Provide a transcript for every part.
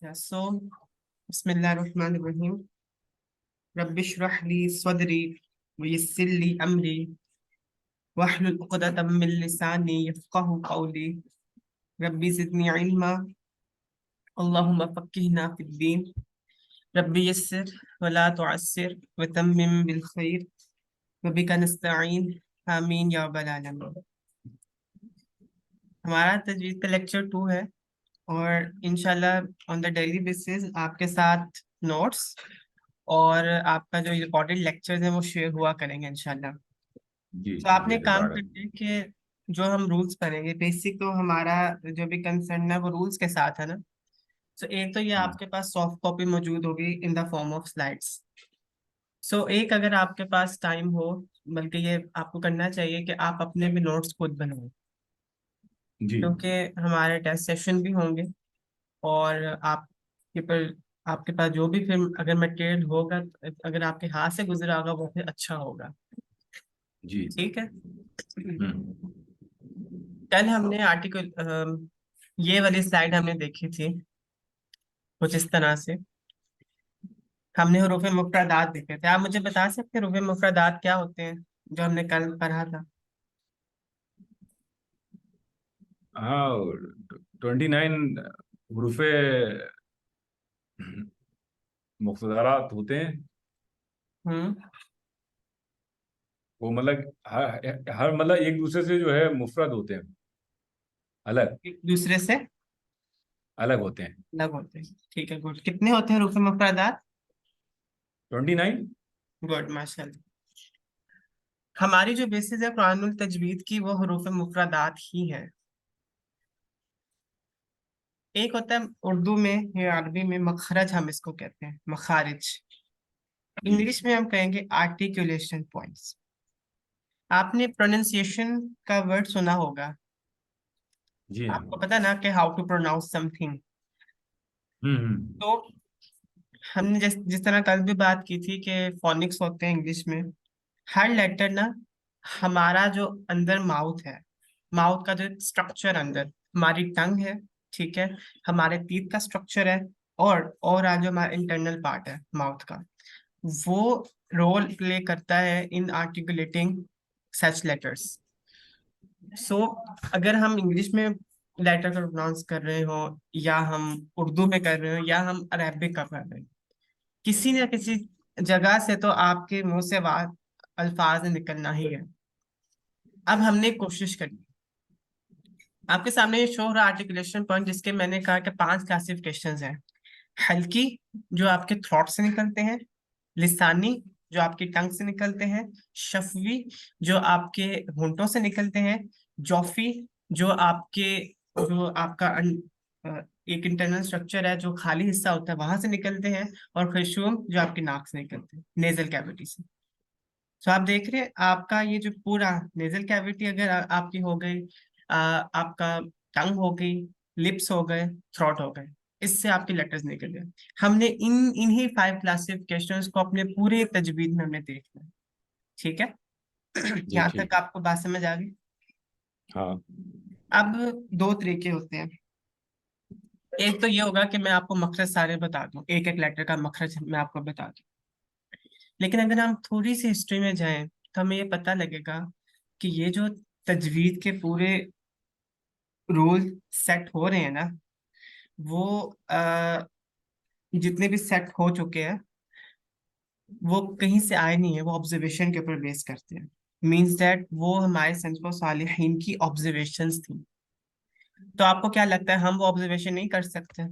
सो बिस्मिल्लाहिर्रहमानिर्रहीम। रब्बिश्रह ली सदरी वयस्सिर ली अमरी वहलुल उक़दतम मिन लिसानी यफ़क़हू क़ौली। रब्बी ज़िदनी इल्मा अल्लाहुम्मा फ़क़्क़िहना फ़िद्दीन। रब्बी यस्सिर वला तुअस्सिर वतम्मिम बिल खैर वबिका नस्तईन। आमीन या रब्बल आलमीन। हमारा तजवीज़ का लेक्चर 2 है और इंशाल्लाह ऑन द डेली बेसिस आपके साथ नोट्स और आपका जो रिकॉर्डेड लेक्चर्स हैं वो शेयर हुआ करेंगे इंशाल्लाह। जी तो जी आपने काम करते हैं कि जो हम रूल्स पढ़ेंगे बेसिक, तो हमारा जो भी कंसर्न है वो रूल्स के साथ है ना। सो एक तो ये आपके पास सॉफ्ट कॉपी मौजूद होगी in the form of slides. So एक अगर आपके पास टाइम हो, बल्कि ये आपको करना चाहिए कि आप अपने भी नोट्स खुद बनाओ, जी क्योंकि हमारे टेस्ट सेशन भी होंगे और आपके पर आपके पास जो भी फिर अगर मटेरियल होगा, अगर आपके हाथ से गुजरा होगा वो फिर अच्छा होगा। जी। ठीक है। हम्म। कल हमने आर्टिकल ये वाली स्लाइड हमने देखी थी कुछ इस तरह से। हमने हरूफ मुफ्रदात देखे थे। आप मुझे बता सकते हैं हरूफ मुफ्रदात क्या होते हैं जो हमने कल पढ़ा था? हाँ, 29 हुरूफे मुख्तरात होते हैं। हम्म। वो मतलब हर मतलब एक दूसरे से जो है मुफरद होते हैं, अलग एक दूसरे से अलग होते हैं। अलग होते हैं। ठीक है, गुड। कितने होते हैं हरूफ मुफ्रदात? 29। गुड, माशाल्लाह। हमारी जो बेसिस है कुरानुल तजवीद की वो हरूफ मुफ्रदात ही है। एक होता है उर्दू में या अरबी में मखरज, हम इसको कहते हैं मखारिज। जी इंग्लिश में हम कहेंगे आर्टिकुलेशन पॉइंट्स। आपने प्रोनाउंसिएशन का वर्ड सुना होगा। जी हाँ। आपको पता ना कि हाउ टू प्रोनाउंस समथिंग। हम्म। तो हमने जिस तरह कल भी बात की थी कि फोनिक्स होते हैं इंग्लिश में। हर लेटर ना, हमारा जो अंदर माउथ है, माउथ का जो स्ट्रक्चर अंदर हमारी टंग है, ठीक है, हमारे टीथ का स्ट्रक्चर है, और आज जो हमारा इंटरनल पार्ट है माउथ का, वो रोल प्ले करता है इन आर्टिकुलेटिंग सच लेटर्स। सो अगर हम इंग्लिश में लेटर को प्रोनाउंस कर रहे हो, या हम उर्दू में कर रहे हो, या हम अरेबिक का कर रहे हो, किसी न किसी जगह से तो आपके मुंह से अल्फाज निकलना ही है। अब हमने कोशिश करी। आपके सामने ये शो हो रहा आर्टिकुलेशन पॉइंट, जिसके मैंने कहा कि 5 क्लासिफिकेशंस हैं। हल्की, जो आपके थ्रोट से निकलते हैं। लिसानी, जो आपकी टंग से निकलते हैं। शफवी, जो आपके होंठों से निकलते हैं। जॉफी, जो आपके जो आपका एक इंटरनल स्ट्रक्चर है, जो खाली हिस्सा होता है वहां से निकलते हैं। और खयशूम, जो आपकी नाक से निकलते हैं, नेजल कैविटी से। तो आप देख रहे हैं आपका ये जो पूरा नेजल कैविटी अगर आपकी हो गई, आपका टंग हो गई, लिप्स हो गए, थ्रोट हो गए, इससे आपके लेटर्स निकल गए। हमने इन्हीं 5 क्लासिफिकेशंस को अपने पूरे तजवीद में हमने देखना है। ठीक है। जी यहाँ तक ठीक है। आपको बात समझ आ गई? हाँ। अब दो तरीके होते हैं। एक तो ये होगा कि मैं आपको मखरज सारे बता दूं, एक एक लेटर का मखरज मैं आपको बता दूं। लेकिन अगर हम थोड़ी सी हिस्ट्री में जाएं तो हमें ये पता लगेगा कि ये जो तजवीद के पूरे रूल सेट हो रहे हैं ना, वो जितने भी सेट हो चुके हैं वो कहीं से आए नहीं है, वो ऑब्जर्वेशन के ऊपर बेस करते हैं। मीन्स दैट वो हमारे सल्फ़ो सालिहीन की ऑब्जर्वेशंस थी। तो आपको क्या लगता है हम वो ऑब्जर्वेशन नहीं कर सकते?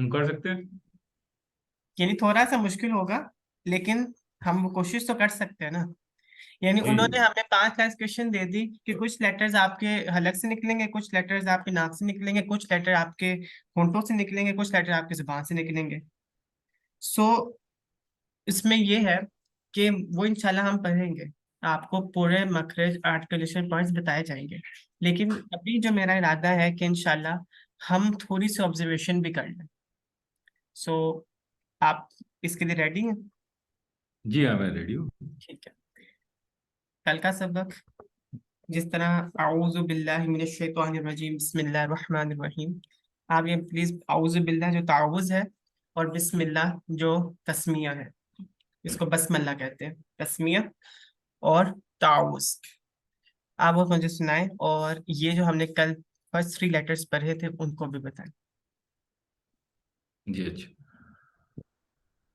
कर सकते हैं। यानी थोड़ा सा मुश्किल होगा, लेकिन हम वो कोशिश तो कर सकते हैं ना। यानी जी उन्होंने हमें 5 क्लासिफिकेशन दे दी कि कुछ लेटर्स आपके हलक से निकलेंगे, कुछ लेटर्स आपके नाक से निकलेंगे, कुछ लेटर आपके होंठों से निकलेंगे, कुछ लेटर आपकी जुबान से निकलेंगे। सो इसमें ये है कि वो इंशाल्लाह हम पढ़ेंगे, आपको पूरे मखरज आर्टिकुलेशन पॉइंट्स बताए जाएंगे। लेकिन अभी जो मेरा इरादा है कि इंशाल्लाह हम थोड़ी सी ऑब्जर्वेशन भी कर लें। सो आप इसके लिए रेडी हैं? जी हाँ, मैं रेडी हूँ। ठीक है। कल का सबक जिस तरह, आऊज़ु बिल्लाहि मिनश शैतानिर रजीम, बिस्मिल्लाहिर रहमानिर रहीम, आप ये प्लीज आउज़ बिल्ला जो ताउज़ है, और बिस्मिल्लाह जो तस्मिया है, इसको बसमल्ला कहते हैं, तस्मिया और ताउज़। आप वो मुझे सुनाएं, और ये जो हमने कल फर्स्ट थ्री लेटर्स पढ़े थे उनको भी बताएं। जी अच्छा।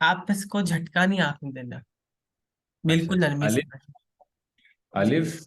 आप इसको झटका नहीं आपने देना, अच्छा बिल्कुल अच्छा नरमी से। जी। अलिफ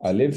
अलिफ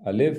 अलिफ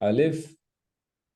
अलिफ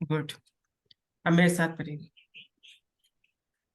गुड। अब मेरे साथ पढ़िए।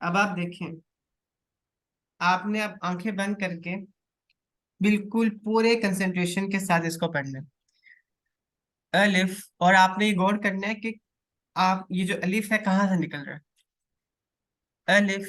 अब आप देखें, आपने अब आंखें बंद करके बिल्कुल पूरे कंसंट्रेशन के साथ इसको पढ़ना है। अलिफ, और आपने ये गौर करना है कि आप ये जो अलिफ है कहाँ से निकल रहा है। अलिफ।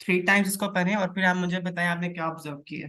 थ्री टाइम्स इसको पढ़ें, और फिर आप मुझे बताएं आपने क्या ऑब्जर्व किया।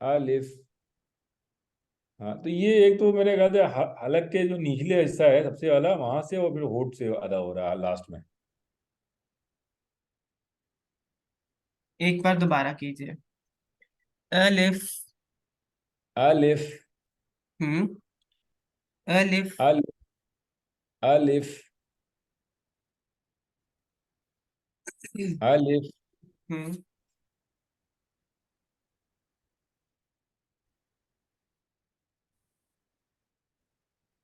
अलिफ। हाँ तो ये एक तो मेरे ख्याल से हलक के जो निचले हिस्सा है सबसे वाला वहां से और फिर होठ से अदा हो रहा है लास्ट में। एक बार दोबारा कीजिए। अलिफ। अलिफ हम्म। अलिफ। अल अलिफ अलिफ हम्म।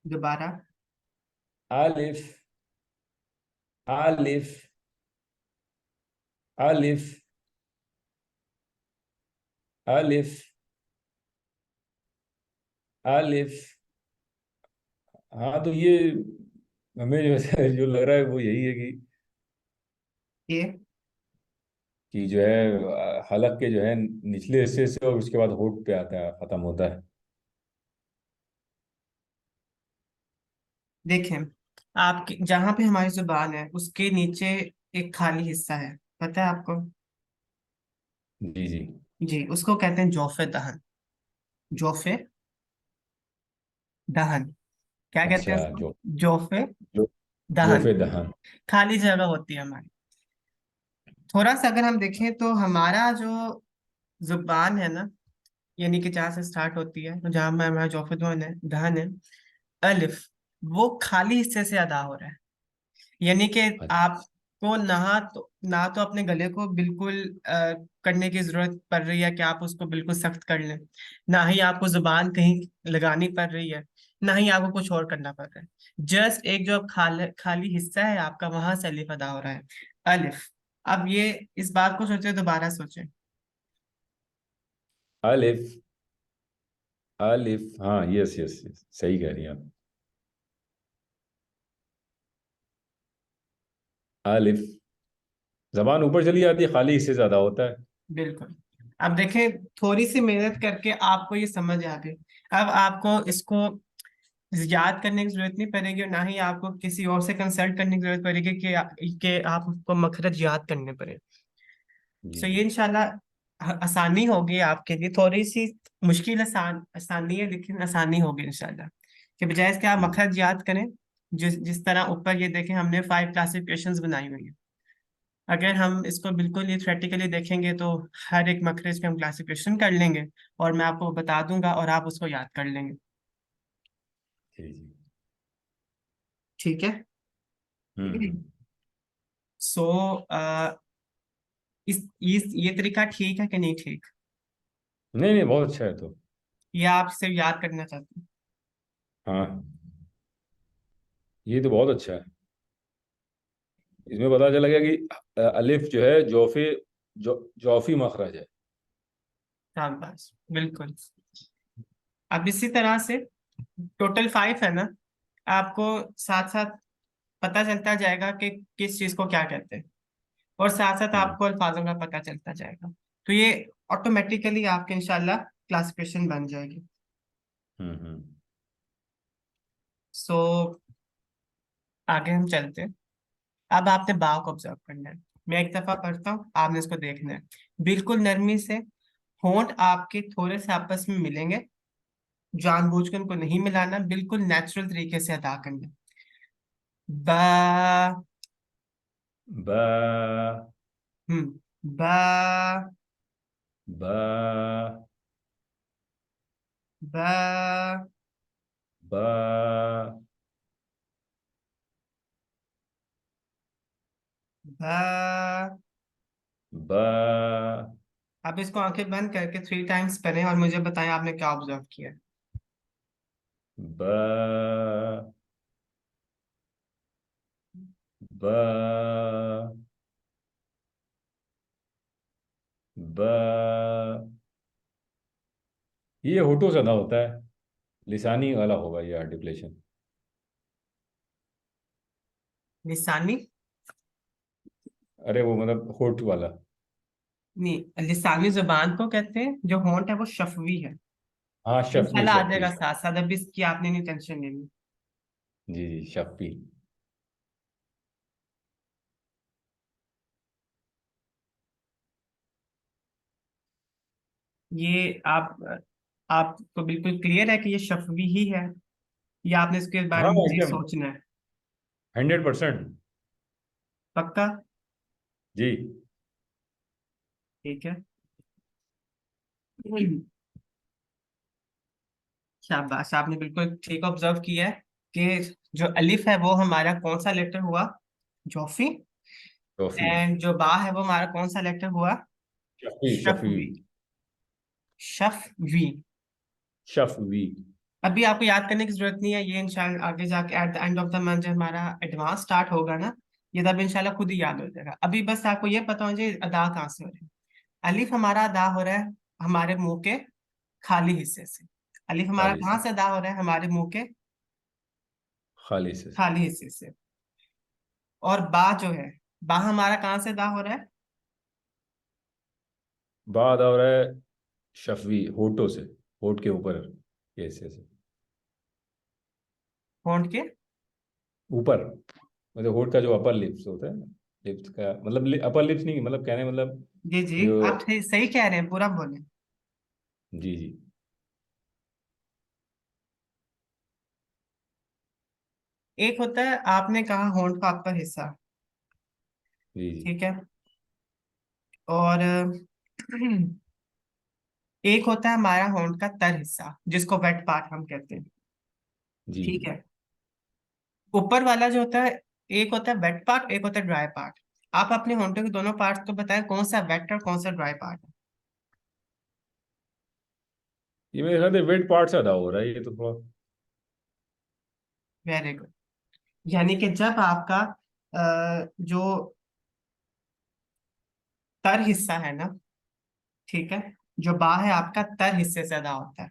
दोबारा। अलिफ अलिफ अलिफ अलिफ अलिफ। हाँ तो ये हमें जो है जो लग रहा है वो यही है ये कि जो है हलक के जो है निचले हिस्से से और उसके बाद होठ पे आता है खत्म होता है। देखें, आपके जहां पे हमारी जुबान है उसके नीचे एक खाली हिस्सा है, पता है आपको। जी जी। जी, उसको कहते हैं जोफे दहन। जोफे दहन, क्या कहते हैं अच्छा उसको। जो जोफे जो जो दहन, फिर दहन। खाली जगह होती है हमारी। थोड़ा सा अगर हम देखें तो हमारा जो जुबान है ना, यानी कि जहाँ से स्टार्ट होती है, जहाँ में हमारा जोफे दहन है, अलिफ, वो खाली हिस्से से अदा हो रहा है। यानी कि आपको ना तो अपने गले को बिल्कुल करने की जरूरत पड़ रही है कि आप उसको बिल्कुल सख्त कर लें, ना ही आपको जुबान कहीं लगानी पड़ रही है, ना ही आपको कुछ और करना पड़ रहा है। जस्ट एक जो खाली हिस्सा है आपका, वहां से अलिफ अदा हो रहा है। अलिफ। अब ये इस बात को सोचे, दोबारा सोचें। अलिफ अलिफ, हाँ, यस यस यस, सही कह रही हैं आप। अलिफ। जबान ऊपर चली जाती है, खाली हिस्से ज्यादा होता है। बिल्कुल। अब देखें, थोड़ी सी मेहनत करके आपको ये समझ आ गई। अब आपको इसको याद करने की जरूरत नहीं पड़ेगी, और ना ही आपको किसी और से कंसल्ट करने की जरूरत पड़ेगी कि आपको मखरज याद करने पड़े। जी सो ये जी। इंशाल्लाह आसानी होगी आपके लिए। थोड़ी सी मुश्किल आसानी है, लेकिन आसानी होगी इंशाल्लाह। कि बजाय इसके आप जी मखरज याद करें, जिस जिस तरह ऊपर ये देखें हमने 5 क्लासिफिकेशंस बनाई हुई है। अगर हम इसको बिल्कुल ही थ्योरेटिकली देखेंगे तो हर एक मखरज के हम क्लासिफिकेशन कर लेंगे, और मैं आपको बता दूंगा और आप उसको याद कर लेंगे। जी जी। ठीक है। हम्म। सो ये तरीका ठीक है कि नहीं ठीक? नहीं नहीं, बहुत अच्छा है तो। या आप सिर्फ याद करना चाहते हैं? हाँ, ये तो बहुत अच्छा है। इसमें पता चला गया कि अलिफ जो है जोफे, जौफी मखरज है। शाबाश, बिल्कुल। अब इसी तरह से टोटल 5 है ना, आपको साथ साथ पता चलता जाएगा कि किस चीज को क्या कहते हैं, और साथ साथ हम्म आपको अल्फाजों का पता चलता जाएगा। तो ये ऑटोमेटिकली आपके इंशाल्लाह क्लासिफिकेशन बन जाएगी। हम्म। सो आगे हम चलते हैं। अब आपने बा को ऑब्जर्व करना है। मैं एक दफा पढ़ता हूँ, आपने इसको देखना है। बिल्कुल नरमी से होंठ आपके थोड़े से आपस में मिलेंगे, जानबूझकर उनको नहीं मिलाना, बिल्कुल नेचुरल तरीके से अदा करना। बा। बा बा। बा बा। बा बा। बा आप इसको आंखें बंद करके 3 टाइम्स पढ़ें और मुझे बताएं आपने क्या ऑब्जर्व किया। बा बा बा। ये होठों से अदा होता है, लिसानी वाला होगा ये आर्टिकुलेशन। लिसानी? अरे वो मतलब होठ वाला। नहीं, लिसानी जुबान को कहते हैं, जो होंठ है वो शफवी है। हाँ, शफी इंशाल्लाह आ शफी जाएगा शफ। साथ साथ, अभी इसकी आपने नहीं टेंशन लेनी। जी जी, शफी। ये आपको बिल्कुल क्लियर है कि ये शफवी ही है, या आपने इसके बारे हाँ में मजीद एकदम, सोचना है? 100%। पक्का? जी। ठीक है। शाबाश, आपने बिल्कुल ठीक ऑब्जर्व किया है कि जो अलिफ है वो हमारा कौन सा लेटर हुआ? जॉफी। शफी एंड जो बा है वो हमारा कौन सा लेटर हुआ? शफी शफी शफवी। शफवी। शफवी। अभी आपको याद करने की जरूरत नहीं है, ये इंशाल्लाह आगे जाके at the end of the month जब हमारा एडवांस स्टार्ट होगा ना, ये तब इंशाल्लाह खुद ही याद हो जाएगा। अभी बस आपको ये पता होना चाहिए अदा कहाँ से हो रही है। अलिफ हमारा अदा हो रहा है हमारे मुंह के खाली हिस्से से। अलिफ हमारा खाली कहाँ से, से अदा हो रहा है? हमारे मुंह के खाली से। खाली हिस्से से। और बा जो है, बा हमारा कहाँ से अदा हो रहा है? बाद और है शफवी, होठों से, होठ के ऊपर, ये ऐसे ऐसे होंठ के ऊपर, मतलब होठ का जो अपर लिप्स होता है ना, लिप्स का मतलब अपर लिप्स नहीं, मतलब कहने मतलब जी जी, जो। आप सही सही कह रहे हैं, पूरा बोले। जी जी एक होता है, आपने कहा होंठ का अपर हिस्सा, जी जी ठीक है। और एक होता है हमारा होंठ का तर हिस्सा, जिसको वेट पार्ट हम कहते हैं। जी ठीक है। ऊपर वाला जो होता है, एक होता है वेट पार्ट, एक होता है ड्राई पार्ट। आप अपने होंठों के दोनों पार्ट्स को बताएं कौन सा वेट और कौन सा ड्राई पार्ट है। ये मेरे ख्याल से वेट पार्ट से अदा हो रहा है ये तो थोड़ा। Very good. यानी कि जब आपका जो तर हिस्सा है ना, ठीक है, जो बा है आपका तर हिस्से से अदा होता है।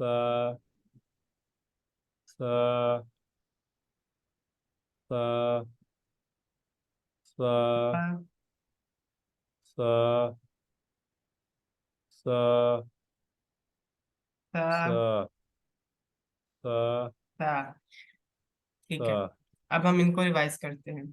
सा सा सा सा सा सा सा सा सा सा सा। ठीक है, सा। अब हम इनको रिवाइज करते हैं।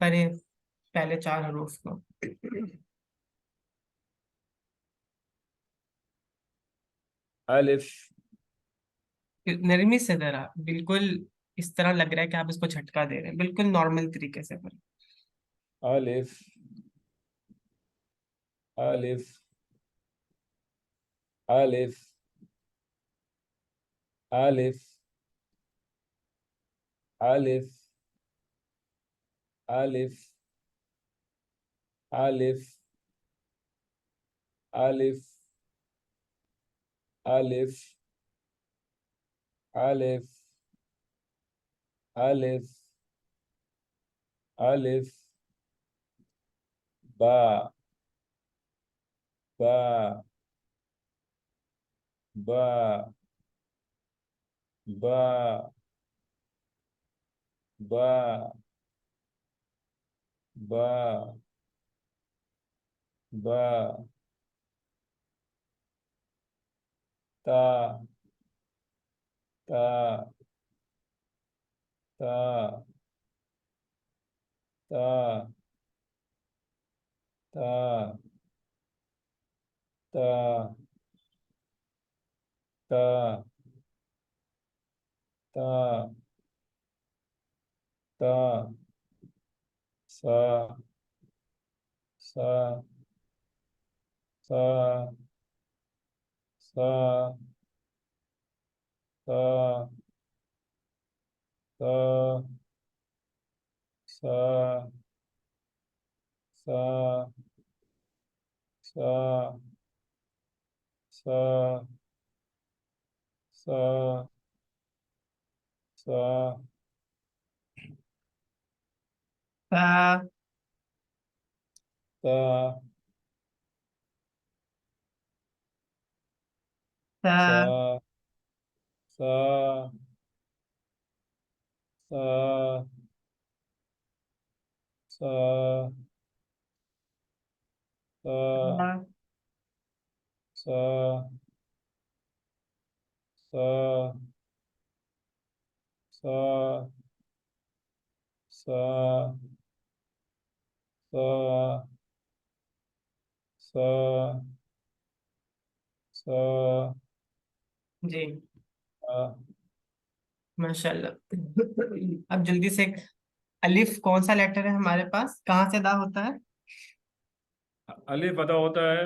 पढ़े पहले चार हरूफ को। अलिफ नरमी से जरा, बिल्कुल इस तरह लग रहा है कि आप इसको झटका दे रहे हैं, बिल्कुल नॉर्मल तरीके से पढ़े। अलिफ अलिफ अलिफ अलिफ अलिफ अलिफ अलिफ अलिफ अलिफ अलिफ अलिफ अलिफ बा बा बा बा बा बा बा ता ता ता ता ता ता ता ता ता सा सा सा सा सा सा सा सा सा सा सा सा ता ता ता सा सा सा सा सा ता सा सा सा सा सा सा सा जी, सा। माशाल्लाह। अब जल्दी से, अलिफ कौन सा लेटर है हमारे पास, कहाँ से अदा होता है? अलिफ अदा होता है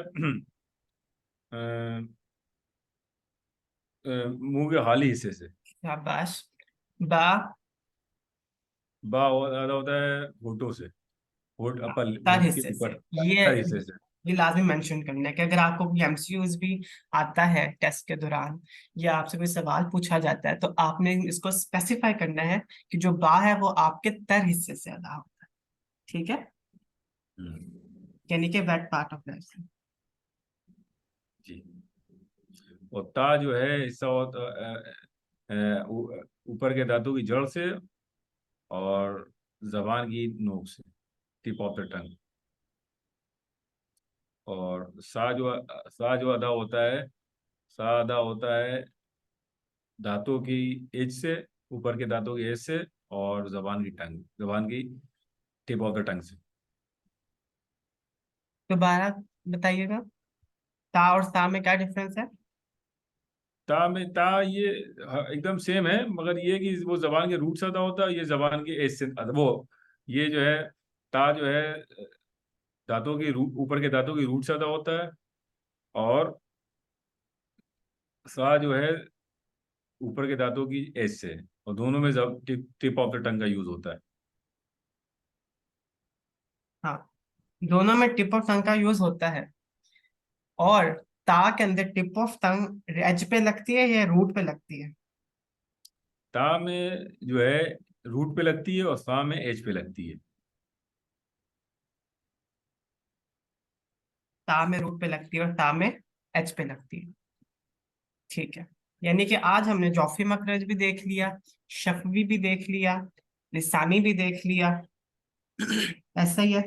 अ, मुंह के खाली हिस्से से। शाबाश। बा। बा अदा होता है होठों से। होठ अपर तर होठ के हिस्से से, ऊपर ये ऊपर हिस्से से। ये लाजमी मेंशन करना है कि अगर आपको कोई एमसीक्यूज भी आता है टेस्ट के दौरान, या आपसे कोई सवाल पूछा जाता है, तो आपने इसको स्पेसिफाई करना है कि जो बा है वो आपके तर हिस्से से अदा होता है। ठीक है, हम्म, यानी कि वेट पार्ट ऑफ दैट। जी। और ता जो है हिस्सा होता ऊपर के दांतों की जड़ से और जबान की नोक से, टिप ऑफ द टंग। और सा जो अदा होता है सा अदा होता है दांतों की एज से, ऊपर के दांतों की एज से, और जबान की टिप ऑफ द टंग से। दोबारा बताइएगा, ता और सा में क्या डिफरेंस है? ता ये एकदम सेम है, मगर ये कि वो जबान के रूट से अदा होता है, ये जबान के एज से वो, ये जो है ता जो है दांतों की रूट, ऊपर के दांतों की रूट से अदा होता है, और सा जो है ऊपर के दांतों की एज से, और दोनों में जब टिप ऑफ द टंग का यूज होता है। हाँ, दोनों में टिप ऑफ टंग का यूज होता है। और ता के अंदर टिप ऑफ टंग एज पे लगती है या रूट पे लगती है? ता में जो है रूट पे लगती है, और सा में एज पे लगती है। ता में रूट पे लगती है और ता में एच पे लगती है। ठीक है। यानी कि आज हमने जॉफी मखरज भी देख लिया, शफवी भी देख लिया, लिसानी भी देख लिया। ऐसा ही है,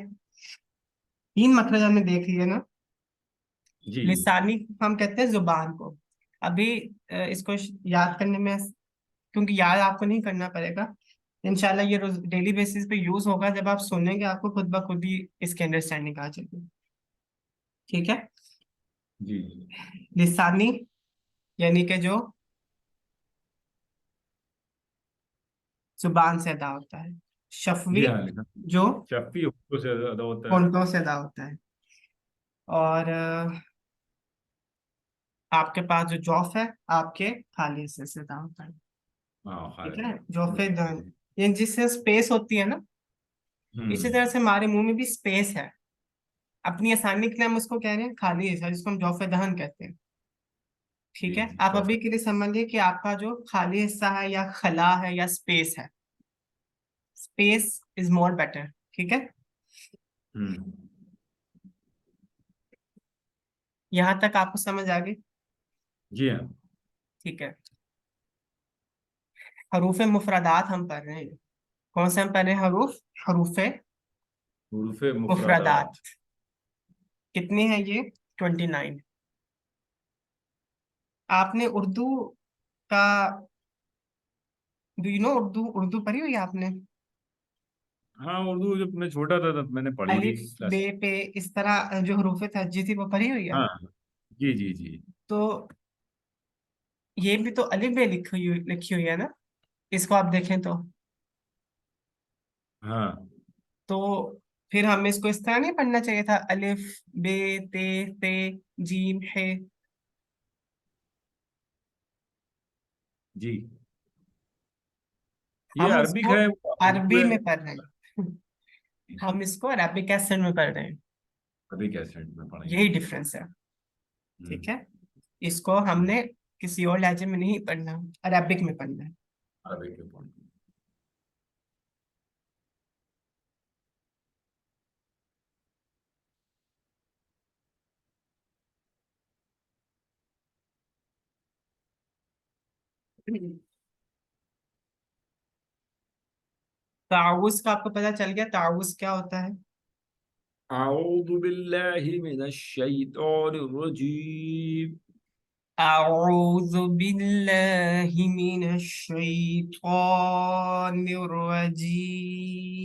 3 मखरज हमने देख लिए ना। जी। लिसानी हम कहते हैं जुबान को। अभी इसको याद करने में, क्योंकि याद आपको नहीं करना पड़ेगा, इंशाल्लाह ये रोज डेली बेसिस पे यूज होगा, जब आप सुनेंगे आपको खुद ब खुद ही इसकी अंडरस्टैंडिंग आ जाएगी। ठीक है। जी। लिसानी यानी कि जो जुबान से अदा होता है। जी शफवी हाँ, लिखा। जो शफी होठों से अदा होता है। होंठों से अदा होता है। और आपके पास जो जौफ है, आपके खाली हिस्से से अदा होता है। हाँ, ठीक खाली। है, जौफे दहन, ये जिससे स्पेस होती है ना, इसी हम्म। तरह से हमारे मुंह में भी स्पेस है। अपनी आसानी के लिए हम उसको कह रहे हैं खाली हिस्सा, जिसको हम जौफे दहन कहते हैं। ठीक जी है, जी, आप चौफे। अभी के लिए समझिए कि आपका जो खाली हिस्सा है या खला है या स्पेस है, स्पेस इज मोर बेटर। ठीक है। हम्म। यहाँ तक आपको समझ आ गई? जी हाँ। ठीक है। हरूफ मुफरदात हम पढ़ रहे हैं। कौन से हम पढ़ रहे हैं? हरूफ हुरूफे मुफरदात। मुफरदात। कितनी है ये? 29। आपने उर्दू का, do you know Urdu? Urdu पढ़ी हुई है आपने? हाँ, उर्दू जब मैं छोटा था तब मैंने पढ़ी थी अलिफ बे क्लास। पे इस तरह जो हरूफ तहज्जी थी वो पढ़ी हुई है। हाँ। जी जी जी। तो ये भी तो अलिफ बे लिखी हुई है ना, इसको आप देखें तो। हाँ। तो फिर हमें इसको इस तरह नहीं पढ़ना चाहिए था, अलिफ बे ते जीम है? जी। ये हम अरबिक इसको है, वो उर्दू अरबी है। में पढ़ रहे हैं। हम इसको अरबिक एसेंट में पढ़ रहे हैं। अरबिक एसेंट में पढ़ेंगे। यही डिफरेंस है। ठीक हम्म। है। इसको हम्म। हमने किसी और लहजे में नहीं पढ़ना, अरबिक में पढ़ना है। अरबिक में पढ़ेंगे। ताउस का आपको पता चल गया, ताउस क्या होता है? अऊज़ु बिल्लाहि मिनश शैतानिर रजीम। अऊज़ु बिल्लाहि मिनश शैतानिर रजीम।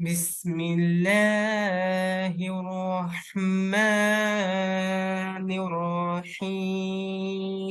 बिस्मिल्लाहिर रहमानिर रहीम।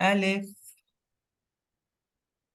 अलिफ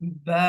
बा,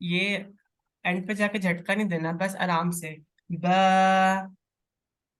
ये एंड पे जाके झटका नहीं देना, बस आराम से। बा,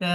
ता,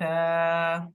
ता।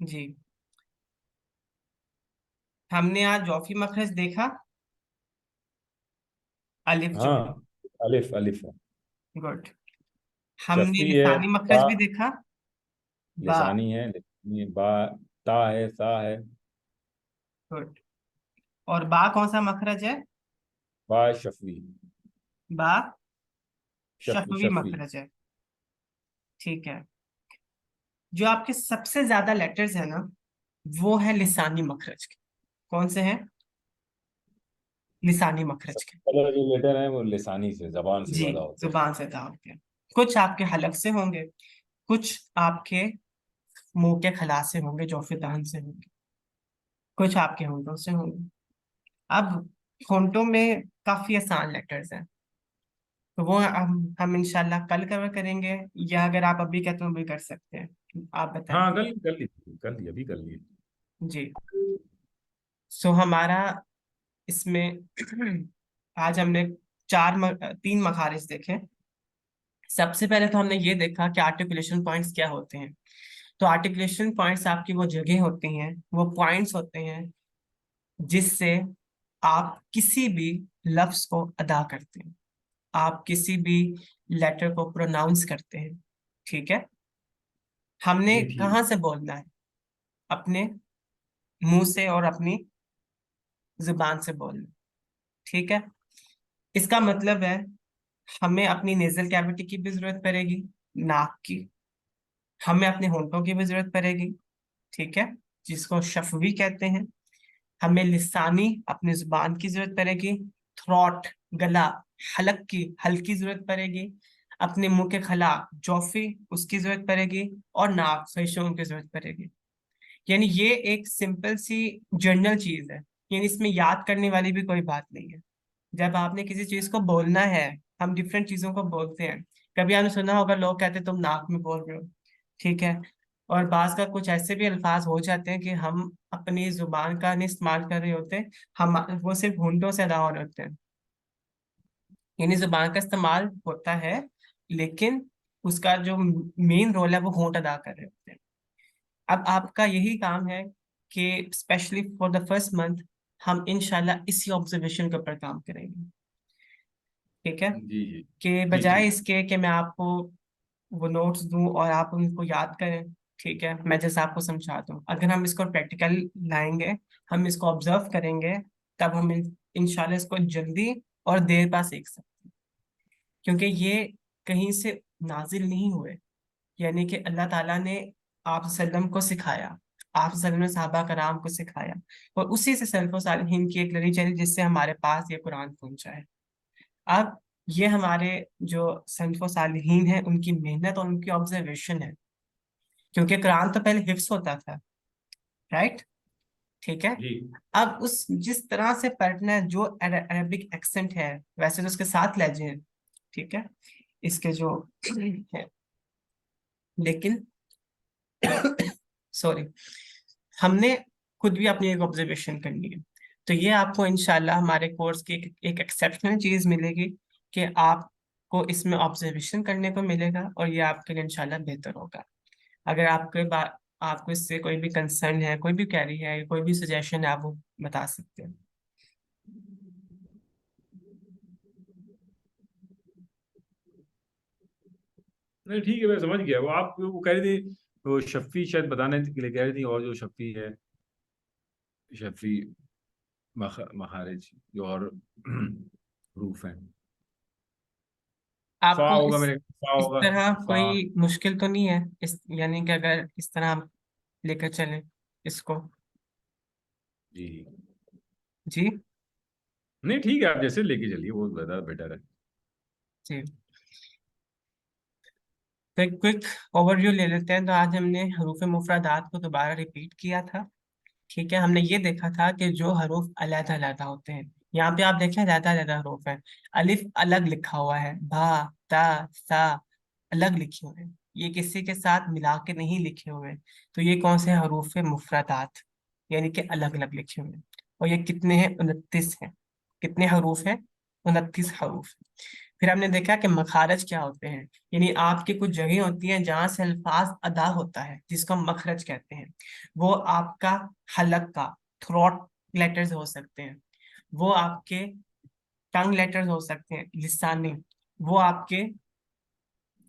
जी, हमने आज जॉफी मखरज देखा, अलिफ जो है। हाँ, अलिफ अलिफ है। गुड। हमने शफी है, लिसानी ता मखरज भी देखा। बा। लिसानी है, लिसानी है, बा, ता है, सा है। गुड। और बा कौन सा मखरज है? बा शफवी। बा शफवी शफवी। मखरज है। ठीक है। जो आपके सबसे ज्यादा लेटर्स है ना, वो है लिसानी मखरज के। कौन से हैं? लिसानी मखरज के। सबसे जो लेटर है वो लिसानी से, जबान से जी, ज्यादा होते हैं। जुबान से अदा होते हैं। कुछ आपके हलक से होंगे, कुछ आपके मुंह के खला से होंगे, जौफे दहन से होंगे, कुछ आपके होंठों से होंगे। अब होंठों में काफी आसान लेटर्स हैं, तो वो हम इंशाल्लाह कल कवर करेंगे, या अगर आप अभी कहते हो भी कर सकते हैं, आप बताएं। हाँ, कर ली अभी कर ली। जी। सो हमारा इसमें आज हमने तीन मखारिज देखे। सबसे पहले तो हमने ये देखा कि आर्टिकुलेशन पॉइंट्स क्या होते हैं। तो आर्टिकुलेशन पॉइंट्स आपकी वो जगह होती हैं, वो पॉइंट्स होते हैं जिससे आप किसी भी लफ्ज को अदा करते हैं, आप किसी भी लेटर को प्रोनाउंस करते हैं। ठीक है। हमने जी ठीक। कहाँ से बोलना है? अपने मुंह से और अपनी जुबान से बोलना। ठीक है। इसका मतलब है हमें अपनी नेजल कैविटी की भी जरूरत पड़ेगी, नाक की, हमें अपने होंठों की भी जरूरत पड़ेगी। ठीक है, जिसको शफवी कहते हैं। हमें लिसानी अपनी जुबान की जरूरत पड़ेगी, थ्रॉट, गला, हलक की हल्की जरूरत पड़ेगी, अपने मुंह के खला, जॉफी, उसकी जरूरत पड़ेगी, और नाक, सहिशों की जरूरत पड़ेगी। यानी ये एक सिंपल सी जर्नल चीज है, यानी इसमें याद करने वाली भी कोई बात नहीं है। जब आपने किसी चीज को बोलना है, हम डिफरेंट चीजों को बोलते हैं। कभी आपने सुना होगा लोग कहते तुम नाक में बोल रहे हो। ठीक है। और बाज का कुछ ऐसे भी अल्फाज हो जाते हैं कि हम अपनी जुबान का नहीं इस्तेमाल कर रहे होते, हम वो सिर्फ होंठों से अदा हो रहे होते हैं। यानी जुबान का इस्तेमाल होता है, लेकिन उसका जो मेन रोल है वो होंठ अदा कर रहे होते हैं। अब आपका यही काम है कि specially for the first month हम इंशाल्लाह इसी ऑब्जर्वेशन के ऊपर काम करेंगे। ठीक है। जी जी। कि ठीक बजाय ठीक। इसके कि मैं आपको वो नोट्स दूं और आप उनको याद करें, ठीक है, मैं जैसे आपको समझा दूं, अगर हम इसको प्रैक्टिकल लाएंगे, हम इसको ऑब्जर्व करेंगे, तब हम इंशाल्लाह इसको जल्दी और देर बाद सीख सकते हैं। क्योंकि ये कहीं से नाजिल नहीं हुए, यानी कि अल्लाह ताला ने आप सल्लम को सिखाया, आप सल्लम ने सहाबा कराम को सिखाया, और उसी से सल्फ़ो सालिहीन की एक लड़ी चली जिससे हमारे पास ये कुरान पहुंचा है। अब ये हमारे जो सल्फ़ो सालिहीन है उनकी मेहनत और उनकी ऑब्जर्वेशन है, क्योंकि कुरान तो पहले हिफ्स होता था, राइट? ठीक है। जी अब उस जिस तरह से पढ़ना है, जो अरबिक एक्सेंट है, वैसे तो उसके साथ लहजे हैं, ठीक है, इसके जो है, लेकिन सॉरी, हमने खुद भी अपनी एक ऑब्जर्वेशन करनी है। तो ये आपको इंशाल्लाह हमारे कोर्स की एक एक्सेप्शनल चीज मिलेगी, कि आपको इसमें ऑब्जर्वेशन करने को मिलेगा, और ये आपके लिए इंशाल्लाह बेहतर होगा। अगर आपको इससे कोई भी कंसर्न है, कोई भी क्वेरी है, कोई भी सजेशन है, आप वो बता सकते हैं। नहीं, ठीक है, मैं समझ गया। वो आप वो कह रही थी, वो शफी शायद बताने के लिए कह रही थी, और जो शफी है, शफी मखारिज जो और रूफ है। फा आपको होगा, मेरे फा इस होगा। तरह फा। कोई मुश्किल तो नहीं है, इस यानी कि अगर इस तरह हम लेकर चलें इसको। जी। जी। नहीं, ठीक है, आप जैसे लेके चलिए, वो ज्यादा बेटर है। जी। तो एक क्विक ओवरव्यू ले लेते हैं। तो आज हमने हरूफ मुफरदात को दोबारा रिपीट किया था। ठीक है। हमने ये देखा था कि जो हरूफ अलग अलग होते हैं, यहाँ पे आप देखें अलग अलग हरूफ हैं। अलिफ अलग लिखा हुआ है, भा, ता, सा अलग लिखे हुए हैं, ये किसी के साथ मिला के नहीं लिखे हुए हैं। तो ये कौन से हरूफ है? मुफरदात, यानी कि अलग अलग लिखे हुए हैं। और ये कितने हैं? 29 हैं। कितने हरूफ हैं? 29 हरूफ। फिर हमने देखा कि मखारज क्या होते हैं, यानी आपकी कुछ जगह होती हैं जहां से अल्फाज अदा होता है, जिसको हम मखरज कहते हैं। वो आपका हलक का, थ्रोट लेटर्स हो सकते हैं, वो आपके टंग लेटर्स हो सकते हैं, लिसानी, वो आपके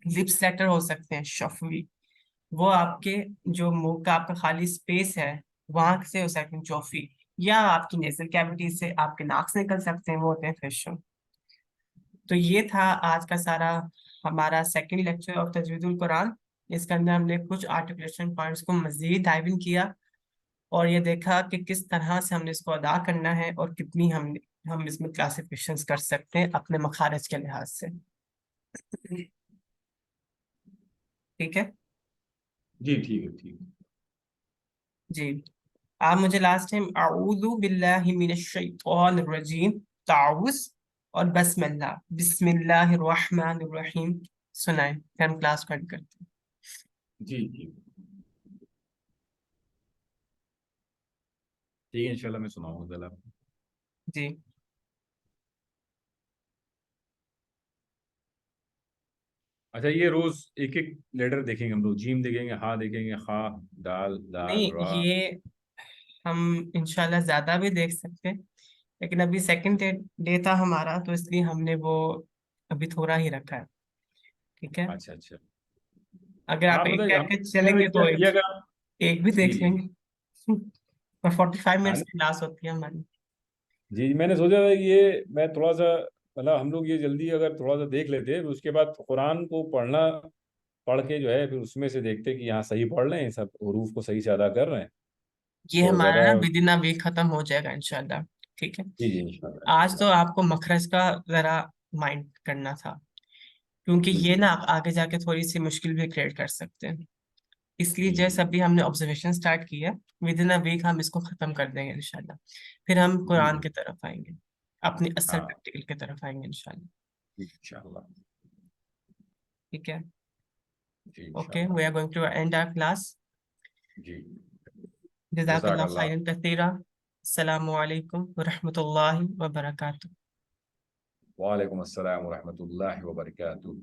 लिप्स लेटर हो सकते हैं शफवी। वो आपके जो मुंह का आपका खाली स्पेस है वहां से हो सकते हैं जोफी। या आपकी नेजल कैविटी से आपके नाक से निकल सकते हैं, वो होते हैं फेशियल। तो ये था आज का सारा हमारा second lecture of Tajweedul Quran. इसके अंदर हमने कुछ आर्टिकुलेशन पॉइंट्स को मजीद डाइव इन किया और ये देखा कि किस तरह से हमने इसको अदा करना है और कितनी हम इसमें क्लासिफिकेशंस कर सकते हैं अपने मखारज के लिहाज से। ठीक है जी ठीक है, ठीक है। जी। आप मुझे लास्ट टाइम अऊज़ु बिल्लाहि मिनश शैतानिर रजीम, ताउज़ और बस्मिल्लाह, बिस्मिल्लाहिर रहमानिर रहीम सुनाएं, फिर हम क्लास को एंड करते हैं। जी जी ठीक है, इंशाल्लाह मैं सुनाऊंगा कल आपको। जी अच्छा, ये रोज एक एक लेटर देखेंगे हम लोग, जीम देखेंगे, हा देखेंगे, हा, दाल, दाल, नहीं, रा। ये हम इंशाल्लाह ज्यादा भी देख सकते हैं, लेकिन अभी सेकंड डे था हमारा तो इसलिए हमने वो अभी थोड़ा ही रखा है। ठीक है, अच्छा अच्छा। अगर आप हाँ एक मतलब हम करके चलेंगे तो ये अगर आप। एक भी जी देख जी। लेंगे। और 45 मिनट्स हाँ की क्लास होती है हमारी। जी, मैंने सोचा था कि ये मैं थोड़ा सा, मतलब हम लोग ये जल्दी अगर थोड़ा सा देख लेते फिर उसके बाद कुरान को पढ़ना, पढ़ के जो है फिर उसमें से देखते कि यहाँ सही पढ़ रहे हैं, सब हरूफ को सही से अदा कर रहे हैं, ये तो हमारा ज़्यादा। ना विद इन अ वीक खत्म हो जाएगा इंशाल्लाह। ठीक है, जी जी, इंशाल्लाह आज तो इंशाल्लाह। आपको मखरज का जरा माइंड करना था, क्योंकि जी ये जी ना आगे जाके थोड़ी सी मुश्किल भी क्रिएट कर सकते हैं। इसलिए जी जी जैसे अभी हमने ऑब्जर्वेशन स्टार्ट किया, विद इन अ वीक हम इसको खत्म कर देंगे इंशाल्लाह। फिर हम जी कुरान जी। की तरफ आएंगे, अपनी असल हाँ प्रैक्टिकल की तरफ आएंगे इंशाल्लाह। इंशाल्लाह। ठीक है, जी ओके, इंशाल्लाह। We are going to end our class. जी। जज़ाकल्लाह जज़ाकल्लाह। खैरन कसीरा। अस्सलामु अलैकुम व रहमतुल्लाहि व बरकातुहू। वालेकुम अस्सलाम व रहमतुल्लाहि व बरकातुहू।